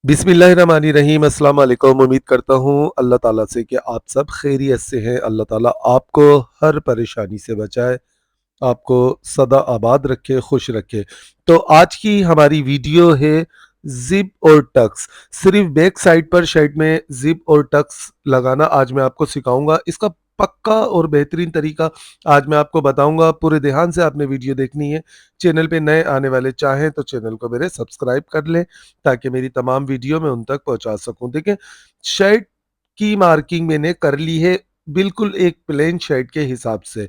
बिस्मिल्लाहिर्रहमानिर्रहीम। अस्सलाम वालेकुम। उम्मीद करता हूँ अल्लाह ताला से कि आप सब खैरियत से हैं। अल्लाह ताला आपको हर परेशानी से बचाए, आपको सदा आबाद रखे, खुश रखे। तो आज की हमारी वीडियो है जिप और टक्स। सिर्फ बैक साइड पर शर्ट में जिप और टक्स लगाना आज मैं आपको सिखाऊंगा। इसका पक्का और बेहतरीन तरीका आज मैं आपको बताऊंगा। पूरे ध्यान से आपने वीडियो देखनी है। चैनल पे नए आने वाले चाहें तो चैनल को मेरे सब्सक्राइब कर लें ताकि मेरी तमाम वीडियो मैं उन तक पहुंचा सकूं। देखें, शर्ट की मार्किंग मैंने कर ली है बिल्कुल एक प्लेन शर्ट के हिसाब से।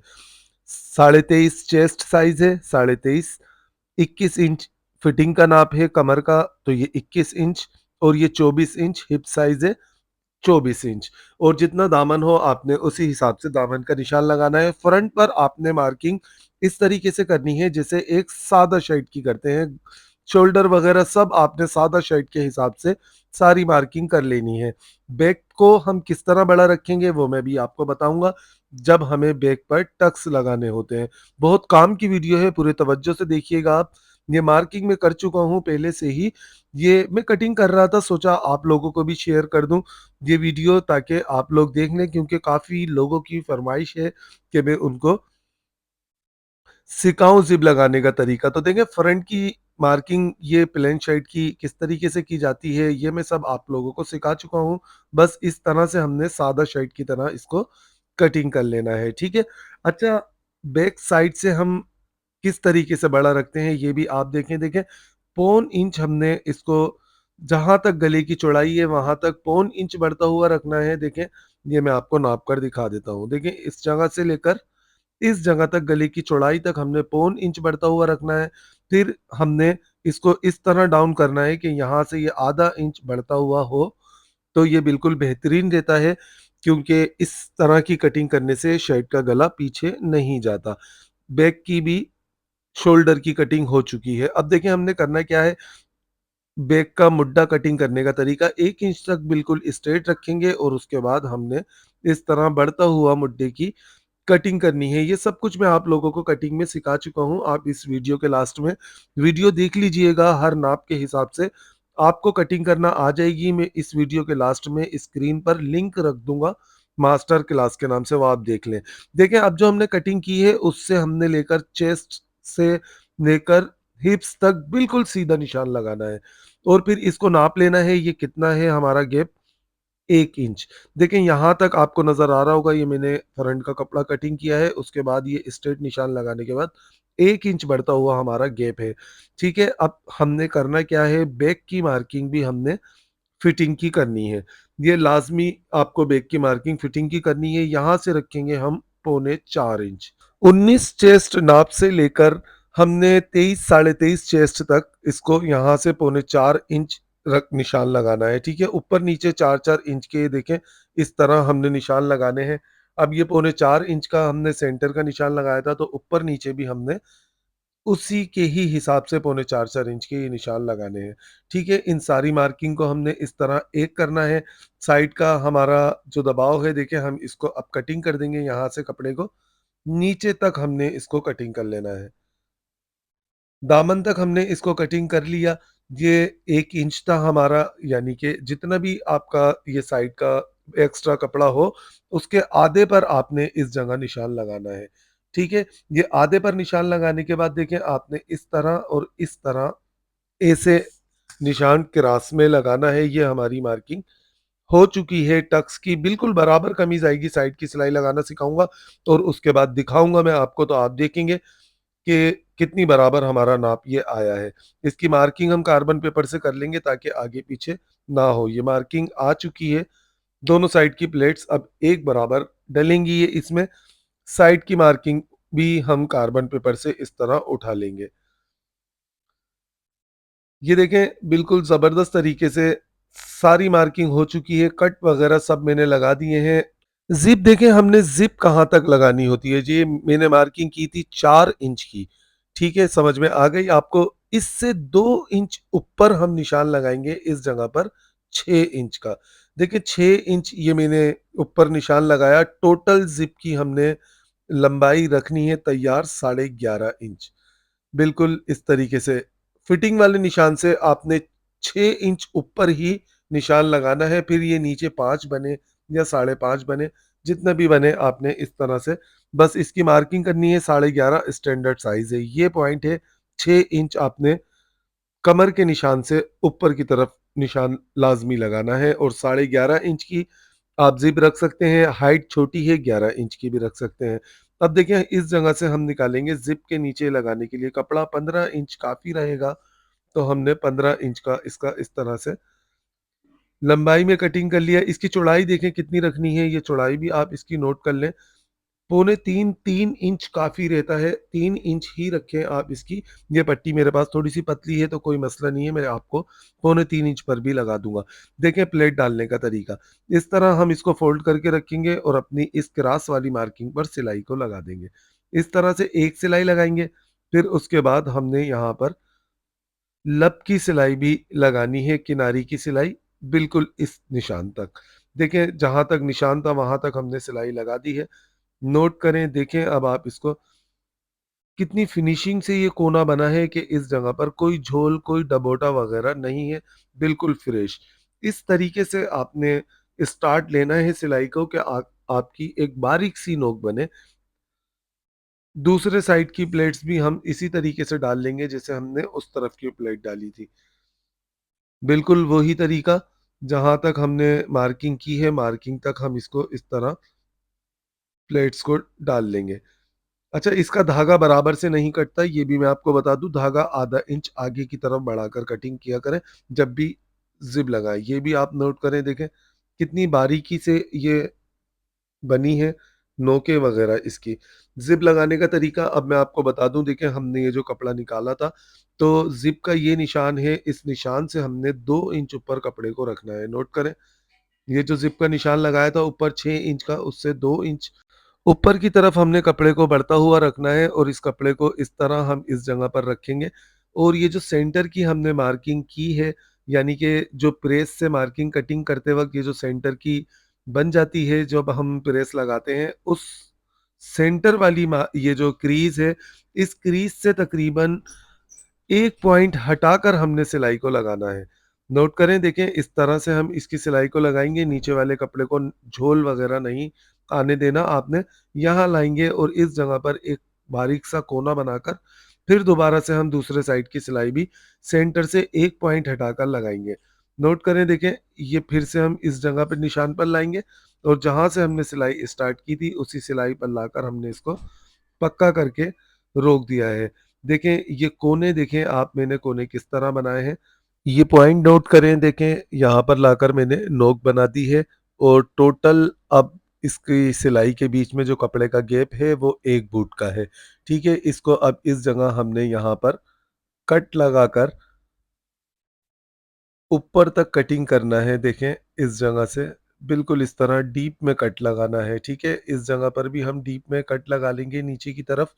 23.5 चेस्ट साइज है, 23.5। 21 इंच फिटिंग का नाप है कमर का, तो ये 21 इंच। और ये 24 इंच हिप साइज है, 24 इंच। और जितना दामन हो आपने उसी हिसाब से दामन का निशान लगाना है। फ्रंट पर आपने मार्किंग इस तरीके से करनी है जैसे एक सादा शर्ट की करते हैं। शोल्डर वगैरह सब आपने सादा शर्ट के हिसाब से सारी मार्किंग कर लेनी है। बैक को हम किस तरह बड़ा रखेंगे वो मैं भी आपको बताऊंगा जब हमें बैक पर टक्स लगाने होते हैं। बहुत काम की वीडियो है, पूरे तवज्जो से देखिएगा आप। ये मार्किंग में कर चुका हूँ पहले से ही। ये मैं कटिंग कर रहा था, सोचा आप लोगों को भी शेयर कर दूं ये वीडियो ताकि आप लोग देख लें, क्योंकि काफ़ी लोगों की फरमाइश है कि मैं उनको सिखाऊं जिप लगाने का तरीका। तो देखें, फ्रंट की मार्किंग ये प्लेन शर्ट की किस तरीके से की जाती है ये मैं सब आप लोगों को सिखा चुका हूं। बस इस तरह से हमने सादा शर्ट की तरह इसको कटिंग कर लेना है, ठीक है। अच्छा, बैक साइड से हम किस तरीके से बड़ा रखते हैं ये भी आप देखें। देखें, 1.25 इंच हमने इसको जहां तक गले की चौड़ाई है वहां तक 1.25 इंच बढ़ता हुआ रखना है। देखें, ये मैं आपको नाप कर दिखा देता हूँ। देखें, इस जगह से लेकर इस जगह तक गले की चौड़ाई तक हमने 1.25 इंच बढ़ता हुआ रखना है। फिर हमने इसको इस तरह डाउन करना है कि यहाँ से ये आधा इंच बढ़ता हुआ हो, तो ये बिल्कुल बेहतरीन रहता है, क्योंकि इस तरह की कटिंग करने से शर्ट का गला पीछे नहीं जाता। बैक की भी शोल्डर की कटिंग हो चुकी है। अब देखें हमने करना क्या है। बैक का मुड्डा कटिंग करने का तरीका 1 इंच तक बिल्कुल स्ट्रेट रखेंगे और उसके बाद हमने इस तरह बढ़ता हुआ मुड्डे की कटिंग करनी है। ये सब कुछ मैं आप लोगों को कटिंग में सिखा चुका हूँ। आप इस वीडियो के लास्ट में वीडियो देख लीजिएगा, हर नाप के हिसाब से आपको कटिंग करना आ जाएगी। मैं इस वीडियो के लास्ट में स्क्रीन पर लिंक रख दूंगा मास्टर क्लास के नाम से, वो आप देख लें। देखें, अब जो हमने कटिंग की है उससे हमने लेकर चेस्ट से लेकर हिप्स तक बिल्कुल सीधा निशान लगाना है। और फिर इसको नाप लेना है ये कितना है हमारा गैप, 1 इंच। देखें, यहाँ तक आपको नज़र आ रहा होगा ये मैंने फ्रंट का कपड़ा कटिंग किया है। उसके बाद ये स्ट्रेट निशान लगाने के बाद 1 इंच बढ़ता हुआ हमारा गैप है, ठीक है। अब हमने करना क्या है, बैक की मार्किंग भी हमने फिटिंग की करनी है। ये लाजमी आपको बैक की मार्किंग फिटिंग की करनी है। यहाँ से रखेंगे हम 3.25 इंच। 19 चेस्ट नाप से लेकर हमने 23 23.5 चेस्ट तक इसको यहाँ से 3.25 इंच रख निशान लगाना है, ठीक है। ऊपर नीचे 4-4 इंच के देखें इस तरह हमने निशान लगाने हैं। अब ये 3.25 इंच का हमने सेंटर का निशान लगाया था, तो ऊपर नीचे भी हमने उसी के ही हिसाब से 3.25 इंच के ये निशान लगाने हैं, ठीक है। इन सारी मार्किंग को हमने इस तरह एक करना है। साइड का हमारा जो दबाव है, देखिए हम इसको अब कटिंग कर देंगे। यहाँ से कपड़े को नीचे तक हमने इसको कटिंग कर लेना है। दामन तक हमने इसको कटिंग कर लिया। ये 1 इंच था हमारा, यानी कि जितना भी आपका ये साइड का एक्स्ट्रा कपड़ा हो उसके आधे पर आपने इस जगह निशान लगाना है, ठीक है। ये आधे पर निशान लगाने के बाद देखें आपने इस तरह और इस तरह ऐसे निशान क्रास में लगाना है। ये हमारी मार्किंग हो चुकी है। टक्स की बिल्कुल बराबर कमीज आएगी, साइड की सिलाई लगाना सिखाऊंगा और उसके बाद दिखाऊंगा मैं आपको, तो आप देखेंगे कि कितनी बराबर हमारा नाप ये आया है। इसकी मार्किंग हम कार्बन पेपर से कर लेंगे ताकि आगे पीछे ना हो। ये मार्किंग आ चुकी है। दोनों साइड की प्लेट्स अब एक बराबर डलेंगी। ये इसमें साइड की मार्किंग भी हम कार्बन पेपर से इस तरह उठा लेंगे। ये देखें, बिल्कुल ज़बरदस्त तरीके से सारी मार्किंग हो चुकी है। कट वगैरह सब मैंने लगा दिए हैं। ज़िप देखें, हमने ज़िप कहाँ तक लगानी होती है। जी, मैंने मार्किंग की थी 4 इंच की, ठीक है, समझ में आ गई आपको। इससे 2 इंच ऊपर हम निशान लगाएँगे इस जगह पर 6 इंच का। देखिए 6 इंच ये मैंने ऊपर निशान लगाया। टोटल ज़िप की हमने लंबाई रखनी है तैयार 11.5 इंच। बिल्कुल इस तरीके से फिटिंग वाले निशान से आपने 6 इंच ऊपर ही निशान लगाना है। फिर ये नीचे 5 बने या 5.5 बने, जितना भी बने आपने इस तरह से बस इसकी मार्किंग करनी है। 11.5 स्टैंडर्ड साइज़ है। ये पॉइंट है, 6 इंच आपने कमर के निशान से ऊपर की तरफ निशान लाज़मी लगाना है और 11.5 इंच की आप ज़िप रख सकते हैं। हाइट छोटी है, 11 इंच की भी रख सकते हैं। अब देखिए इस जगह से हम निकालेंगे ज़िप के नीचे लगाने के लिए कपड़ा। 15 इंच काफ़ी रहेगा, तो हमने 15 इंच का इसका इस तरह से लंबाई में कटिंग कर लिया। इसकी चौड़ाई देखें कितनी रखनी है, ये चौड़ाई भी आप इसकी नोट कर लें। पौने 3 इंच काफ़ी रहता है, 3 इंच ही रखें आप इसकी। ये पट्टी मेरे पास थोड़ी-सी पतली है तो कोई मसला नहीं है, मैं आपको पौने 3 इंच पर भी लगा दूँगा। देखें प्लेट डालने का तरीका, इस तरह हम इसको फ़ोल्ड करके रखेंगे और अपनी इस क्रॉस वाली मार्किंग पर सिलाई को लगा देंगे। इस तरह से एक सिलाई लगाएँगे, फिर उसके बाद हमने यहाँ पर लब की सिलाई भी लगानी है, किनारी की सिलाई बिल्कुल इस निशान तक। देखें जहाँ तक निशान था वहाँ तक हमने सिलाई लगा दी है। नोट करें, देखें अब आप इसको कितनी फिनिशिंग से ये कोना बना है कि इस जगह पर कोई झोल, कोई डबोटा वगैरह नहीं है, बिल्कुल फ्रेश। इस तरीके से आपने स्टार्ट लेना है सिलाई को कि आपकी एक बारीक सी नोक बने। दूसरे साइड की प्लेट्स भी हम इसी तरीके से डाल लेंगे जैसे हमने उस तरफ की प्लेट डाली थी। बिल्कुल वही तरीका, जहाँ तक हमने मार्किंग की है, मार्किंग तक हम इसको इस तरह प्लेट्स को डाल लेंगे। अच्छा, इसका धागा बराबर से नहीं कटता, ये भी मैं आपको बता दूँ। धागा आधा इंच आगे की तरफ बढ़ाकर कटिंग किया करें जब भी ज़िप लगाएँ। ये भी आप नोट करें, देखें कितनी बारीकी से ये बनी है, नोकें वगैरह इसकी। ज़िप लगाने का तरीका अब मैं आपको बता दूँ। देखिए हमने ये जो कपड़ा निकाला था, तो ज़िप का ये निशान है, इस निशान से हमने 2 इंच ऊपर कपड़े को रखना है। नोट करें, ये जो ज़िप का निशान लगाया था ऊपर 6 इंच का, उससे 2 इंच ऊपर की तरफ हमने कपड़े को बढ़ता हुआ रखना है और इस कपड़े को इस तरह हम इस जगह पर रखेंगे। और ये जो सेंटर की हमने मार्किंग की है, यानी कि जो प्रेस से मार्किंग कटिंग करते वक़्त ये जो सेंटर की बन जाती है जब हम प्रेस लगाते हैं, उस सेंटर वाली ये जो क्रीज़ है, इस क्रीज़ से तकरीबन 1 पॉइंट हटाकर हमने सिलाई को लगाना है। नोट करें, देखें इस तरह से हम इसकी सिलाई को लगाएँगे, नीचे वाले कपड़े को झोल वगैरह नहीं आने देना आपने। यहाँ लाएँगे और इस जगह पर एक बारीक-सा कोना बनाकर फिर दोबारा से हम दूसरे साइड की सिलाई भी सेंटर से 1 पॉइंट हटाकर लगाएँगे। नोट करें, देखें ये फिर से हम इस जगह पे निशान पर लाएँगे और जहाँ से हमने सिलाई स्टार्ट की थी, उसी सिलाई पर लाकर हमने इसको पक्का करके रोक दिया है। देखें ये कोने, देखें आप मैंने कोने किस तरह बनाए हैं। ये पॉइंट नोट करें, देखें यहाँ पर लाकर मैंने नोक बना दी है और टोटल अब इसकी सिलाई के बीच में जो कपड़े का गैप है वो 1 बूट का है। ठीक है? इसको अब इस जगह हमने यहाँ पर कट लगाकर ऊपर तक कटिंग करना है। देखें इस जगह से बिल्कुल इस तरह डीप में कट लगाना है। ठीक है? इस जगह पर भी हम डीप में कट लगा लेंगे नीचे की तरफ।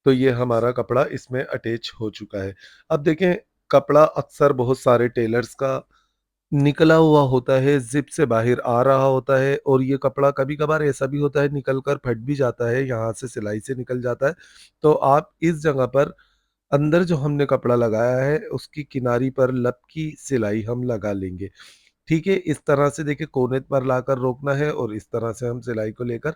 तो ये हमारा कपड़ा इसमें अटैच हो चुका है। अब देखें कपड़ा अक्सर बहुत सारे टेलर्स का निकला हुआ होता है, ज़िप से बाहर आ रहा होता है और ये कपड़ा कभी-कभार ऐसा भी होता है निकल कर फट भी जाता है, यहाँ से सिलाई से निकल जाता है। तो आप इस जगह पर अंदर जो हमने कपड़ा लगाया है उसकी किनारी पर लब की सिलाई हम लगा लेंगे। ठीक है? इस तरह से देखिए कोने पर लाकर रोकना है और इस तरह से हम सिलाई को लेकर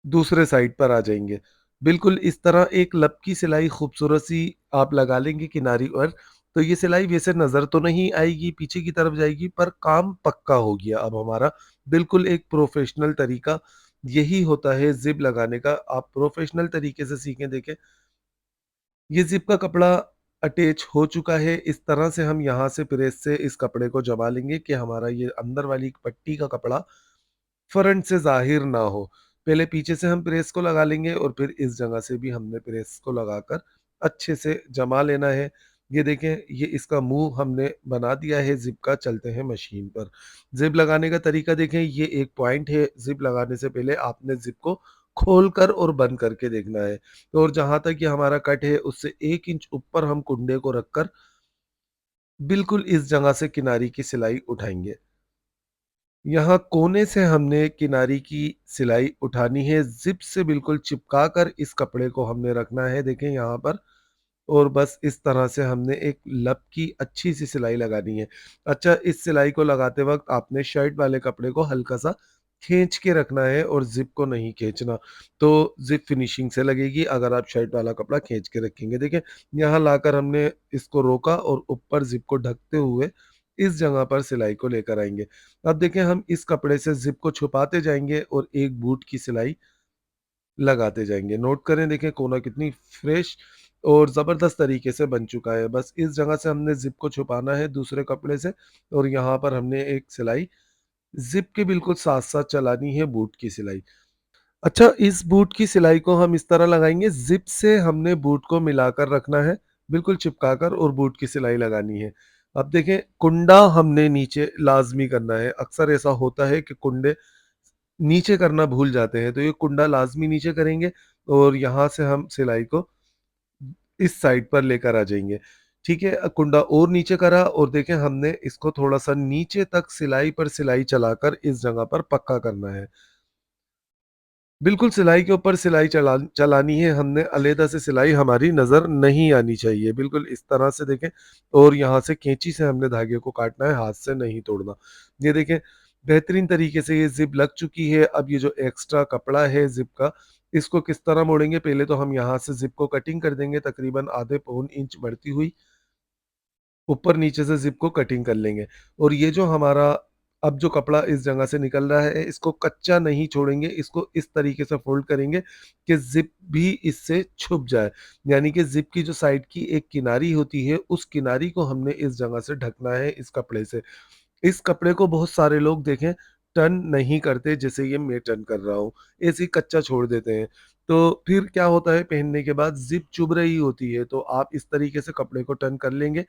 दूसरे साइड पर आ जाएँगे। बिल्कुल इस तरह एक लब की सिलाई खूबसूरत-सी आप लगा लेंगे किनारी पर, तो ये सिलाई वैसे नज़र तो नहीं आएगी, पीछे की तरफ जाएगी पर काम पक्का हो गया अब हमारा। बिल्कुल एक प्रोफ़ेशनल तरीका यही होता है ज़िप लगाने का। आप प्रोफ़ेशनल तरीके से सीखें। देखें, ये ज़िप का कपड़ा अटैच हो चुका है। इस तरह से हम यहाँ से प्रेस से इस कपड़े को जमा लेंगे कि हमारा ये अंदर वाली पट्टी का कपड़ा फ्रंट से ज़ाहिर ना हो। पहले पीछे से हम प्रेस को लगा लेंगे और फिर इस जगह से भी हमने प्रेस को लगाकर अच्छे से जमा लेना है। ये देखें, ये इसका मुँह हमने बना दिया है ज़िप का। चलते हैं मशीन पर। ज़िप लगाने का तरीका देखें, ये एक पॉइंट है। ज़िप लगाने से पहले आपने ज़िप को खोलकर और बंद करके देखना है। और जहाँ तक ये हमारा कट है उससे 1 इंच ऊपर हम कुंडे को रखकर बिल्कुल इस जगह से किनारी की सिलाई उठाएँगे। यहाँ कोने से हमने किनारी की सिलाई उठानी है, ज़िप से बिल्कुल चिपका कर इस कपड़े को हमने रखना है। देखें यहाँ पर और बस इस तरह से हमने एक लब की अच्छी-सी सिलाई लगानी है। अच्छा, इस सिलाई को लगाते वक़्त आपने शर्ट वाले कपड़े को हल्का-सा खींच के रखना है और ज़िप को नहीं खींचना, तो ज़िप फिनिशिंग से लगेगी अगर आप शर्ट वाला कपड़ा खींच के रखेंगे। देखिए, यहाँ लाकर हमने इसको रोका और ऊपर ज़िप को ढकते हुए इस जगह पर सिलाई को लेकर आएँगे। अब देखिए, हम इस कपड़े से ज़िप को छुपाते जाएँगे और एक बूट की सिलाई लगाते जाएँगे। नोट करें, देखिए कोना कितनी फ्रेश और ज़बरदस्त तरीके से बन चुका है। बस इस जगह से हमने ज़िप को छुपाना है दूसरे कपड़े से और यहाँ पर हमने एक सिलाई ज़िप के बिल्कुल साथ-साथ चलानी है बूट की सिलाई। अच्छा, इस बूट की सिलाई को हम इस तरह लगाएँगे, ज़िप से हमने बूट को मिलाकर रखना है, बिल्कुल चिपकाकर और बूट की सिलाई लगानी है। अब देखें, कुंडा हमने नीचे लाज़मी करना है। अक्सर ऐसा होता है कि कुंडे नीचे करना भूल जाते हैं, तो ये कुंडा लाज़मी नीचे करेंगे और यहाँ से हम सिलाई को इस साइड पर लेकर आ जाएँगे। ठीक है? कुंडा और नीचे करा और देखें, हमने इसको थोड़ा-सा नीचे तक सिलाई पर सिलाई चलाकर इस जगह पर पक्का करना है। बिल्कुल सिलाई के ऊपर सिलाई चलानी है हमने, अलग से सिलाई हमारी नज़र नहीं आनी चाहिए। बिल्कुल इस तरह से देखें और यहाँ से कैंची से हमने धागे को काटना है, हाथ से नहीं तोड़ना। ये देखें, बेहतरीन तरीके से ये ज़िप लग चुकी है। अब ये जो एक्स्ट्रा कपड़ा है ज़िप का, इसको किस तरह मोड़ेंगे? पहले तो हम यहाँ से ज़िप को कटिंग कर देंगे तकरीबन आधे पौन इंच बढ़ती हुई। ऊपर नीचे से ज़िप को कटिंग कर लेंगे और ये जो हमारा अब जो कपड़ा इस जगह से निकल रहा है, इसको कच्चा नहीं छोड़ेंगे, इसको इस तरीके से फ़ोल्ड करेंगे कि ज़िप भी इससे छुप जाए। यानी कि ज़िप की जो साइड की एक किनारी होती है, उस किनारी को हमने इस जगह से ढकना है इस कपड़े से। इस कपड़े को बहुत सारे लोग देखें टर्न नहीं करते, जैसे ये मैं टर्न कर रहा हूँ, ऐसे ही कच्चा छोड़ देते हैं। तो फिर क्या होता है, पहनने के बाद ज़िप चुभ रही होती है, तो आप इस तरीके से कपड़े को टर्न कर लेंगे,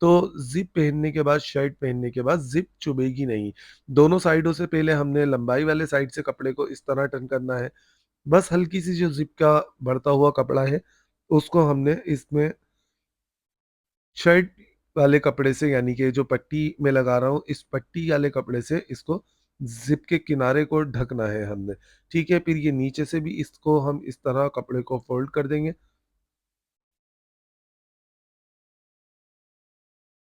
तो ज़िप पहनने के बाद, शर्ट पहनने के बाद ज़िप चुभेगी नहीं। दोनों साइडों से पहले हमने लंबाई वाले साइड से कपड़े को इस तरह टर्न करना है। बस हल्की-सी जो ज़िप का बढ़ता हुआ कपड़ा है, उसको हमने इसमें शर्ट वाले कपड़े से, यानी कि जो पट्टी मैं लगा रहा हूँ, इस पट्टी वाले कपड़े से इसको ज़िप के किनारे को ढकना है हमने। ठीक है? फिर ये नीचे से भी इसको हम इस तरह कपड़े को फ़ोल्ड कर देंगे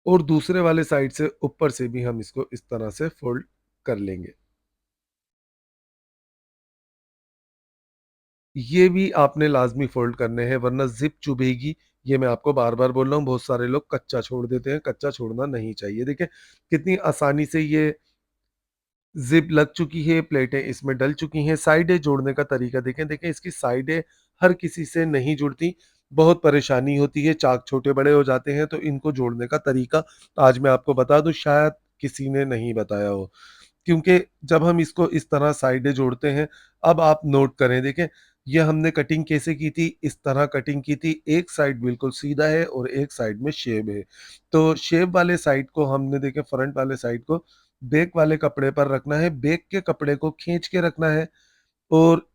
और दूसरे वाले साइड से ऊपर से भी हम इसको इस तरह से फ़ोल्ड कर लेंगे। ये भी आपने लाज़मी फ़ोल्ड करने हैं, वरना ज़िप चुभेगी। ये मैं आपको बार-बार बोल रहा हूँ, बहुत सारे लोग कच्चा छोड़ देते हैं, कच्चा छोड़ना नहीं चाहिए। देखिए, कितनी आसानी से ये ज़िप लग चुकी है, प्लेटें इसमें डल चुकी हैं। साइडें जोड़ने का तरीका देखें, देखें इसकी साइडें हर किसी से नहीं जुड़ती, बहुत परेशानी होती है, चाक छोटे-बड़े हो जाते हैं, तो इनको जोड़ने का तरीका आज मैं आपको बता दूँ, शायद किसी ने नहीं बताया हो। क्योंकि जब हम इसको इस तरह साइडें जोड़ते हैं, अब आप नोट करें, देखें ये हमने कटिंग कैसे की थी, इस तरह कटिंग की थी, एक साइड बिल्कुल सीधा है और एक साइड में शेव है। तो शेव वाले साइड को हमने, देखें फ्रंट वाले साइड को बैक वाले कपड़े पर रखना है, बैक के कपड़े को खींच के रखना है और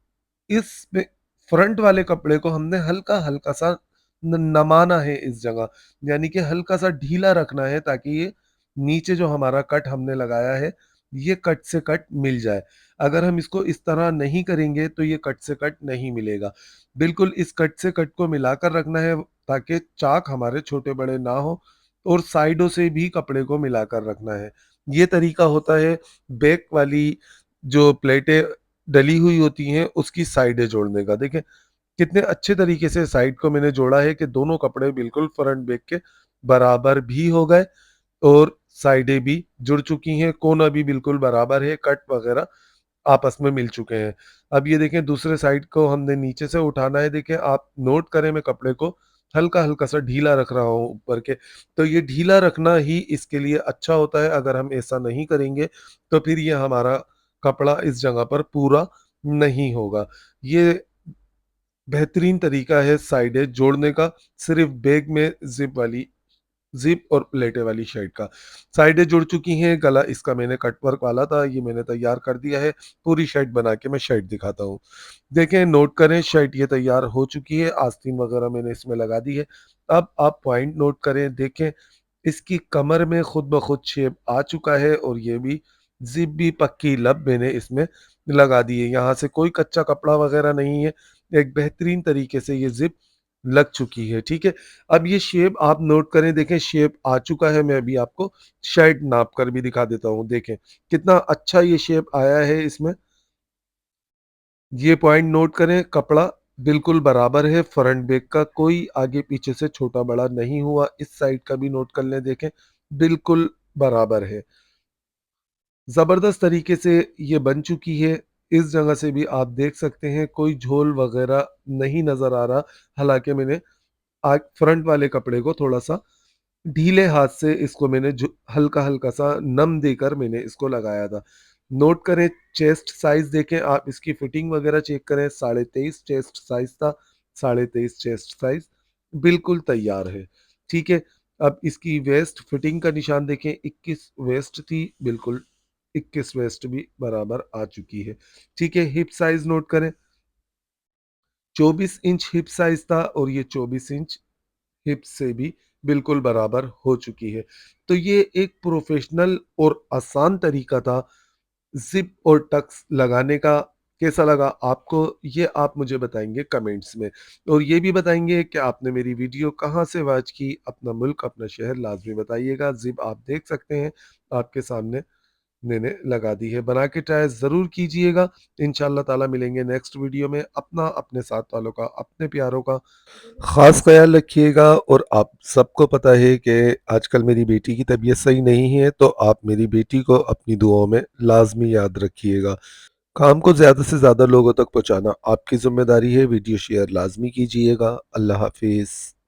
इस पे फ्रंट वाले कपड़े को हमने हल्का-हल्का सा नमाना है इस जगह, यानी कि हल्का-सा ढीला रखना है ताकि ये नीचे जो हमारा कट हमने लगाया है, ये कट से कट मिल जाए। अगर हम इसको इस तरह नहीं करेंगे तो ये कट से कट नहीं मिलेगा। बिल्कुल इस कट से कट को मिलाकर रखना है ताकि चाक हमारे छोटे-बड़े ना हो और साइडों से भी कपड़े को मिलाकर रखना है। ये तरीका होता है बैक वाली जो प्लेटें डली हुई होती हैं उसकी साइडें जोड़ने का। देखें कितने अच्छे तरीके से साइड को मैंने जोड़ा है कि दोनों कपड़े बिल्कुल फ्रंट बैक के बराबर भी हो गए और साइडें भी जुड़ चुकी हैं, कोना भी बिल्कुल बराबर है, कट वगैरह आपस में मिल चुके हैं। अब ये देखें दूसरे साइड को हमने नीचे से उठाना है, देखें आप नोट करें मैं कपड़े को हल्का-हल्का सा ढीला रख रहा हूँ ऊपर के, तो ये ढीला रखना ही इसके लिए अच्छा होता है, अगर हम ऐसा नहीं करेंगे तो फिर ये हमारा कपड़ा इस जगह पर पूरा नहीं होगा। ये बेहतरीन तरीका है साइडें जोड़ने का, सिर्फ़ बैग में ज़िप और प्लेटें वाली शर्ट का। साइडें जुड़ चुकी हैं, गला इसका मैंने कट वर्क वाला था, ये मैंने तैयार कर दिया है। पूरी शर्ट बना के मैं शर्ट दिखाता हूँ। देखें नोट करें, शर्ट ये तैयार हो चुकी है, आस्तीन वगैरह मैंने इसमें लगा दी है। अब आप पॉइंट नोट करें, देखें इसकी कमर में खुद ब खुद शेप आ चुका है और ये भी ज़िप भी पक्की लब मैंने इसमें लगा दी है। यहाँ से कोई कच्चा कपड़ा वगैरह नहीं है। एक बेहतरीन तरीके से ये ज़िप लग चुकी है, ठीक है। अब ये शेप आप नोट करें, देखें शेप आ चुका है। मैं अभी आपको शाइट नाप कर भी दिखा देता हूँ, देखें कितना अच्छा ये शेप आया है इसमें। ये पॉइंट नोट करें, कपड़ा बिल्कुल बराबर है, फ्रंट बैक का कोई आगे पीछे से छोटा बड़ा नहीं हुआ। इस साइड का भी नोट कर लें, देखें बिल्कुल बराबर है। ज़बरदस्त तरीके से ये बन चुकी है। इस जगह से भी आप देख सकते हैं कोई झोल वगैरह नहीं नज़र आ रहा। हालाँकि मैंने फ्रंट वाले कपड़े को थोड़ा-सा ढीले हाथ से इसको मैंने जो हल्का-हल्का सा नम देकर मैंने इसको लगाया था। नोट करें, चेस्ट साइज़ देखें आप, इसकी फिटिंग वगैरह चेक करें, 23.5 चेस्ट साइज़ था, 23.5 चेस्ट साइज़ बिल्कुल तैयार है, ठीक है। अब इसकी वेस्ट फिटिंग का निशान देखें, 21 वेस्ट थी, बिल्कुल 21 वेस्ट भी बराबर आ चुकी है, ठीक है। हिप साइज़ नोट करें, 24 इंच हिप साइज़ था और ये 24 इंच हिप से भी बिल्कुल बराबर हो चुकी है। तो ये एक प्रोफ़ेशनल और आसान तरीका था ज़िप और टक्स लगाने का। कैसा लगा आपको? ये आप मुझे बताएँगे कमेंट्स में, और ये भी बताएँगे कि आपने मेरी वीडियो कहाँ से वॉच की, अपना मुल्क, अपना शहर लाज़मी बताइएगा। ज़िप आप देख सकते हैं, आपके सामने मैंने लगा दी है। बना के ट्राई ज़रूर कीजिएगा। इंशाअल्लाह ताला मिलेंगे नेक्स्ट वीडियो में। अपना, अपने साथ वालों का, अपने प्यारों का ख़ास ख़्याल रखिएगा। और आप सबको पता है कि आजकल मेरी बेटी की तबीयत सही नहीं है, तो आप मेरी बेटी को अपनी दुआओं में लाज़मी याद रखिएगा। काम को ज़्यादा से ज़्यादा लोगों तक पहुँचाना आपकी ज़िम्मेदारी है। वीडियो शेयर लाज़मी कीजिएगा। अल्लाह हाफ़िज़।